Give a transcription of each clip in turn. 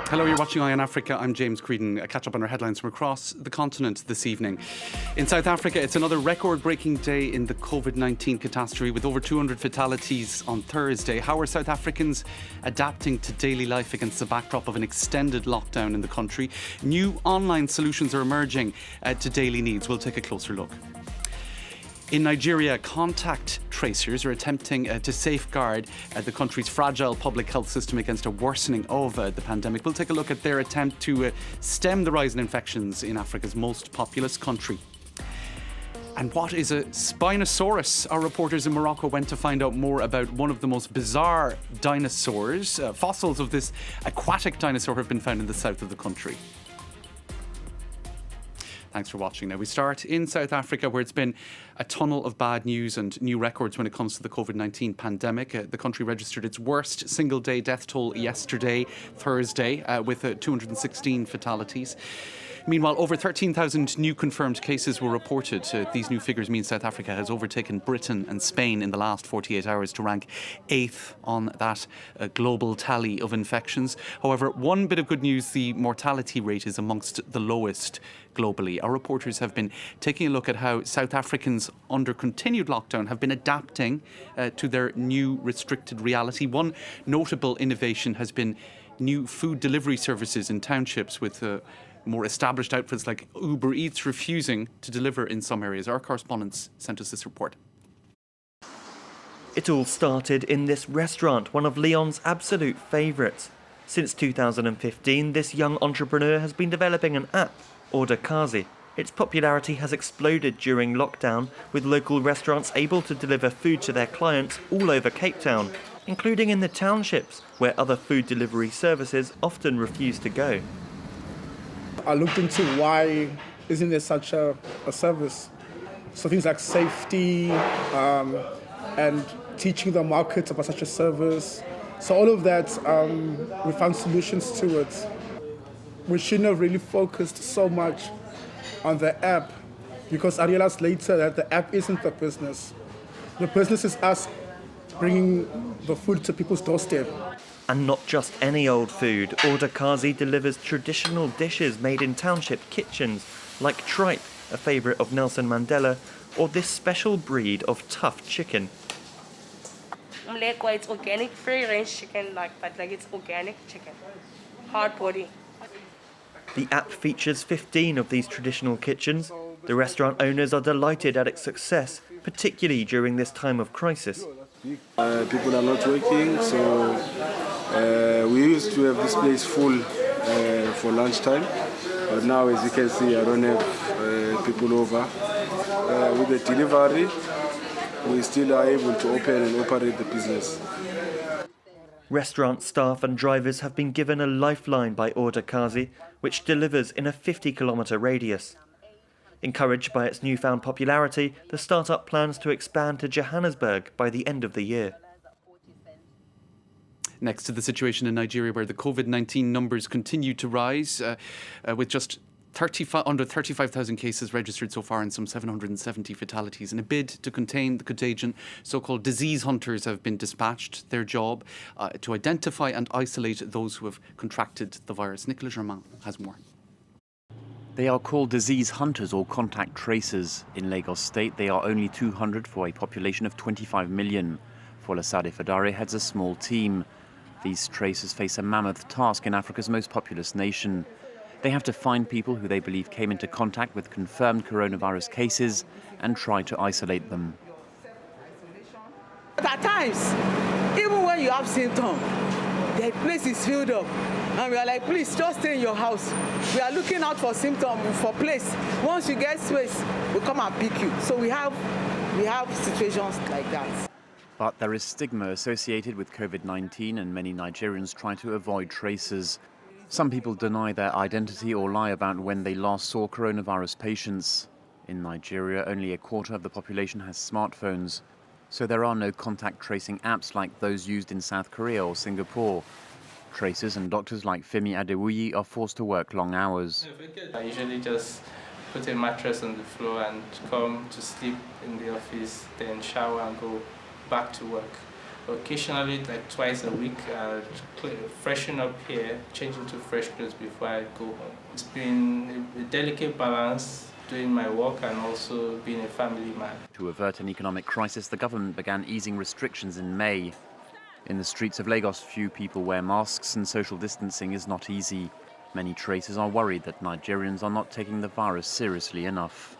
Hello, you're watching Eye on Africa. I'm James Creedon. A catch up on our headlines from across the continent this evening. In South Africa, it's another record-breaking day in the COVID-19 catastrophe with over 200 fatalities on Thursday. How are South Africans adapting to daily life against the backdrop of an extended lockdown in the country? New online solutions are emerging to daily needs. We'll take a closer look. In Nigeria, contact tracers are attempting to safeguard the country's fragile public health system against a worsening of the pandemic. We'll take a look at their attempt to stem the rise in infections in Africa's most populous country. And what is a Spinosaurus? Our reporters in Morocco went to find out more about one of the most bizarre dinosaurs. Fossils of this aquatic dinosaur have been found in the south of the country. Thanks for watching. Now we start in South Africa, where it's been a tunnel of bad news and new records when it comes to the COVID-19 pandemic. The country registered its worst single-day death toll yesterday, Thursday, with 216 fatalities. Meanwhile, over 13,000 new confirmed cases were reported. These new figures mean South Africa has overtaken Britain and Spain in the last 48 hours to rank 8th on that global tally of infections. However, one bit of good news, the mortality rate is amongst the lowest globally. Our reporters have been taking a look at how South Africans under continued lockdown have been adapting to their new restricted reality. One notable innovation has been new food delivery services in townships, with more established outfits like Uber Eats refusing to deliver in some areas. Our correspondents sent us this report. It all started in this restaurant, one of Leon's absolute favourites. Since 2015, this young entrepreneur has been developing an app, Order Kazi. Its popularity has exploded during lockdown, with local restaurants able to deliver food to their clients all over Cape Town, including in the townships, where other food delivery services often refuse to go. I looked into why isn't there such a service. So things like safety and teaching the market about such a service. So all of that, we found solutions to it. We shouldn't have really focused so much on the app, because I realized later that the app isn't the business. The business is us bringing the food to people's doorstep. And not just any old food. Order Kazi delivers traditional dishes made in township kitchens, like tripe, a favourite of Nelson Mandela, or this special breed of tough chicken. It's organic, free-range chicken, it's organic chicken, hard body. The app features 15 of these traditional kitchens. The restaurant owners are delighted at its success, particularly during this time of crisis. People are not working, so we used to have this place full for lunchtime, but now, as you can see, I don't have people over. With the delivery, we still are able to open and operate the business. Restaurant staff and drivers have been given a lifeline by Order Kazi, which delivers in a 50-kilometre radius. Encouraged by its newfound popularity, the startup plans to expand to Johannesburg by the end of the year. Next to the situation in Nigeria, where the COVID-19 numbers continue to rise, with just under 35,000 cases registered so far and some 770 fatalities. In a bid to contain the contagion, so-called disease hunters have been dispatched. Their job to identify and isolate those who have contracted the virus. Nicolas Germain has more. They are called disease hunters or contact tracers. In Lagos State, they are only 200 for a population of 25 million. Folasade Fadare heads a small team. These tracers face a mammoth task in Africa's most populous nation. They have to find people who they believe came into contact with confirmed coronavirus cases and try to isolate them. At times, even when you have symptoms, the place is filled up. And we are like, please, just stay in your house. We are looking out for symptoms, for place. Once you get space, we'll come and pick you. So we have situations like that. But there is stigma associated with COVID-19, and many Nigerians try to avoid tracers. Some people deny their identity or lie about when they last saw coronavirus patients. In Nigeria, only a quarter of the population has smartphones, so there are no contact tracing apps like those used in South Korea or Singapore. Tracers and doctors like Femi Adewuyi are forced to work long hours. I usually just put a mattress on the floor and come to sleep in the office, then shower and go back to work. Occasionally, like twice a week, freshen up here, change into fresh clothes before I go home. It's been a delicate balance doing my work and also being a family man. To avert an economic crisis, the government began easing restrictions in May. In the streets of Lagos, few people wear masks and social distancing is not easy. Many tracers are worried that Nigerians are not taking the virus seriously enough.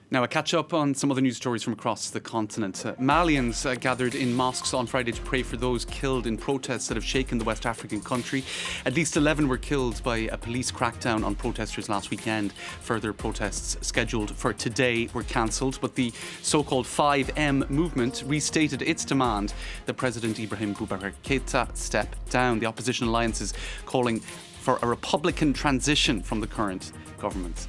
Now, a catch up on some other news stories from across the continent. Malians gathered in mosques on Friday to pray for those killed in protests that have shaken the West African country. At least 11 were killed by a police crackdown on protesters last weekend. Further protests scheduled for today were cancelled, but the so-called 5M movement restated its demand that President Ibrahim Boubacar Keïta step down. The opposition alliance is calling for a Republican transition from the current government.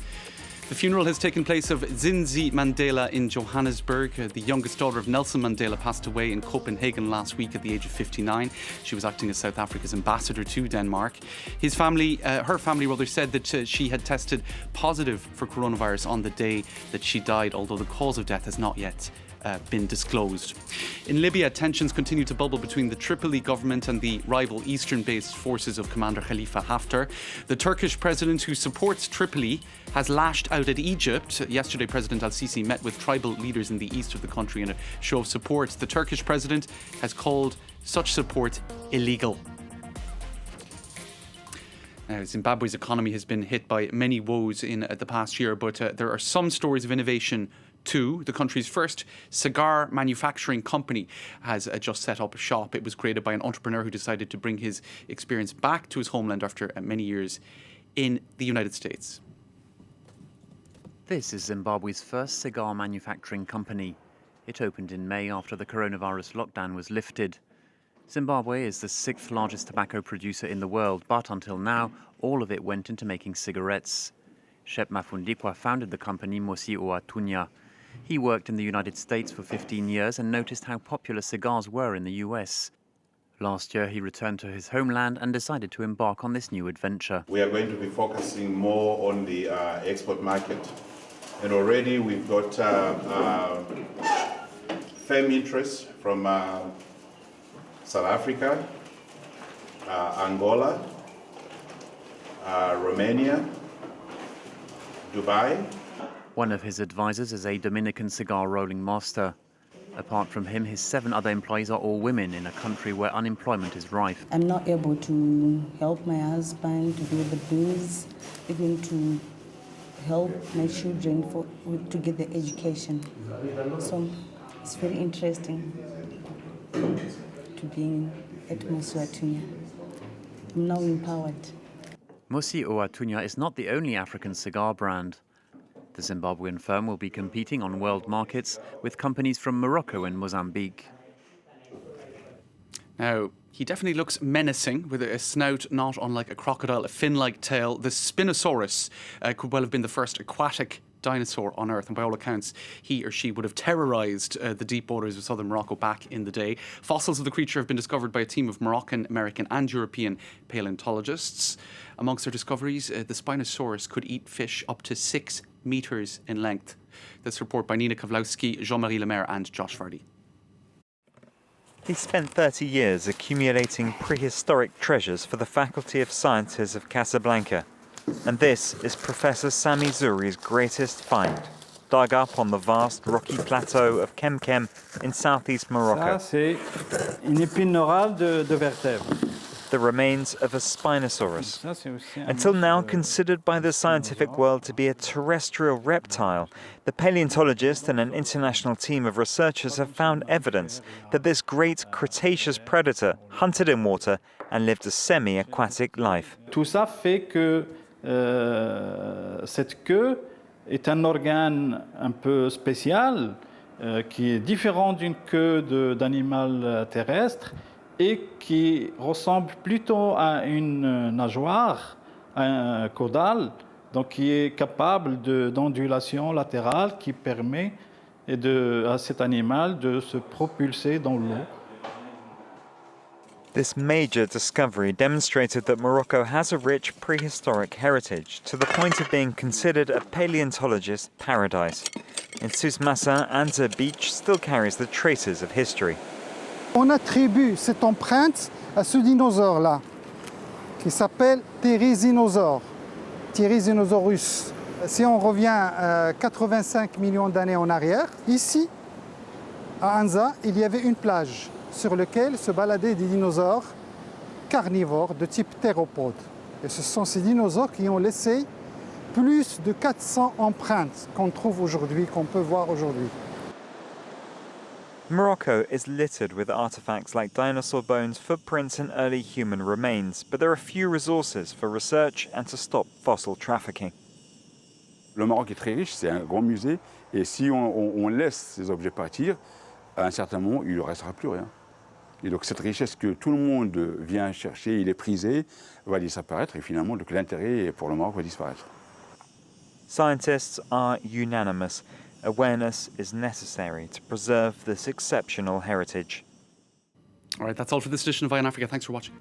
The funeral has taken place of Zinzi Mandela in Johannesburg. The youngest daughter of Nelson Mandela passed away in Copenhagen last week at the age of 59. She was acting as South Africa's ambassador to Denmark. Her family said that she had tested positive for coronavirus on the day that she died, although the cause of death has not yet been disclosed. In Libya, tensions continue to bubble between the Tripoli government and the rival eastern-based forces of Commander Khalifa Haftar. The Turkish president, who supports Tripoli, has lashed out at Egypt. Yesterday, President al-Sisi met with tribal leaders in the east of the country in a show of support. The Turkish president has called such support illegal. Now, Zimbabwe's economy has been hit by many woes in the past year, but there are some stories of innovation too. The country's first cigar manufacturing company has just set up a shop. It was created by an entrepreneur who decided to bring his experience back to his homeland after many years in the United States. This is Zimbabwe's first cigar manufacturing company. It opened in May after the coronavirus lockdown was lifted. Zimbabwe is the 6th largest tobacco producer in the world, but until now, all of it went into making cigarettes. Shep Mafundikwa founded the company Mosi Oatunya. He worked in the United States for 15 years and noticed how popular cigars were in the US. Last year, he returned to his homeland and decided to embark on this new adventure. We are going to be focusing more on the export market. And already we've got firm interest from South Africa, Angola, Romania, Dubai. One of his advisors is a Dominican cigar rolling master. Apart from him, his 7 other employees are all women in a country where unemployment is rife. I'm not able to help my husband to do the bills, even to help my children to get the education. So it's very interesting to be at Mosi Oatunya. I'm now empowered. Mosi Oatunya is not the only African cigar brand. The Zimbabwean firm will be competing on world markets with companies from Morocco and Mozambique. Now, he definitely looks menacing, with a snout not unlike a crocodile, a fin-like tail. The Spinosaurus could well have been the first aquatic dinosaur on Earth, and by all accounts, he or she would have terrorised the deep waters of southern Morocco back in the day. Fossils of the creature have been discovered by a team of Moroccan, American and European paleontologists. Amongst their discoveries, the Spinosaurus could eat fish up to 6 metres in length. This report by Nina Kowalski, Jean-Marie Lemaire and Josh Vardy. He spent 30 years accumulating prehistoric treasures for the Faculty of Sciences of Casablanca. And this is Professor Sami Zouri's greatest find, dug up on the vast rocky plateau of Kemkem in southeast Morocco. Ça, c'est une épine neurale de vertèbre. The remains of a Spinosaurus, until now considered by the scientific world to be a terrestrial reptile. The paleontologist and an international team of researchers have found evidence that this great Cretaceous predator hunted in water and lived a semi-aquatic life. Tout ça fait que cette queue est un organe un peu spécial qui est différent d'une queue d'animal terrestre et qui ressemble plutôt à une nageoire, un caudal, donc qui est capable d'ondulation latérale qui permet à cet animal de se propulser dans l'eau. This major discovery demonstrated that Morocco has a rich prehistoric heritage, to the point of being considered a paleontologist's paradise. In Souss Massa, Anza Beach still carries the traces of history. On attribue cette empreinte à ce dinosaure-là, qui s'appelle Therizinosaurus. Si on revient 85 millions d'années en arrière, ici, à Anza, il y avait une plage sur laquelle se baladaient des dinosaures carnivores de type théropode. Et ce sont ces dinosaures qui ont laissé plus de 400 empreintes qu'on trouve aujourd'hui, qu'on peut voir aujourd'hui. Morocco is littered with artifacts like dinosaur bones, footprints and early human remains, but there are few resources for research and to stop fossil trafficking. Le Maroc est très riche, c'est un grand musée, et si on laisse ces objets partir, à un certain moment, il ne restera plus rien. Et donc cette richesse que tout le monde vient chercher, il est prisé, va disparaître, et finalement, donc l'intérêt pour le Maroc va disparaître. Scientists are unanimous. Awareness is necessary to preserve this exceptional heritage. All right, that's all for this edition of Eye on Africa. Thanks for watching.